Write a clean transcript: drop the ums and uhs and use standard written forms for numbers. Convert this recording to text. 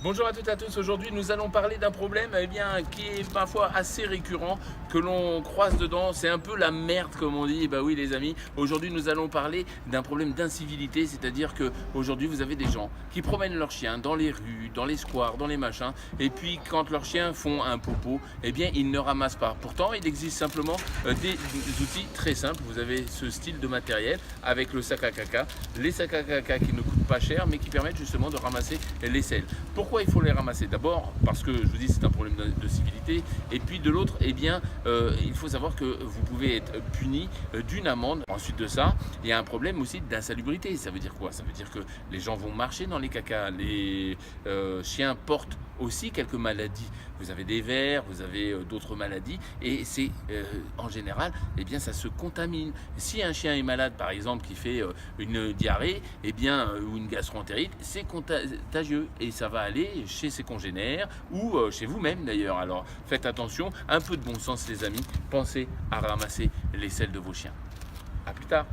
Bonjour à toutes et à tous, aujourd'hui nous allons parler d'un problème qui est parfois assez récurrent, que l'on croise dedans, c'est un peu la merde comme on dit. Bah oui les amis, aujourd'hui nous allons parler d'un problème d'incivilité, c'est-à-dire que aujourd'hui vous avez des gens qui promènent leurs chiens dans les rues, dans les squares, dans les machins, et puis quand leurs chiens font un popo, eh bien ils ne ramassent pas. Pourtant il existe simplement des outils très simples, vous avez ce style de matériel avec le sac à caca, les sacs à caca qui ne coûtent pas cher mais qui permettent justement de ramasser les selles. Pourquoi il faut les ramasser? D'abord parce que je vous dis c'est un problème de civilité, et puis de l'autre il faut savoir que vous pouvez être puni d'une amende. Ensuite de ça, il y a un problème aussi d'insalubrité. Ça veut dire quoi? Ça veut dire que les gens vont marcher dans les cacas, les chiens portent aussi quelques maladies. Vous avez des vers, vous avez d'autres maladies, et c'est en général, ça se contamine. Si un chien est malade, par exemple, qui fait une diarrhée, ou une gastroentérite, c'est contagieux et ça va aller chez ses congénères ou chez vous-même d'ailleurs. Alors faites attention, un peu de bon sens les amis, pensez à ramasser les selles de vos chiens. A plus tard.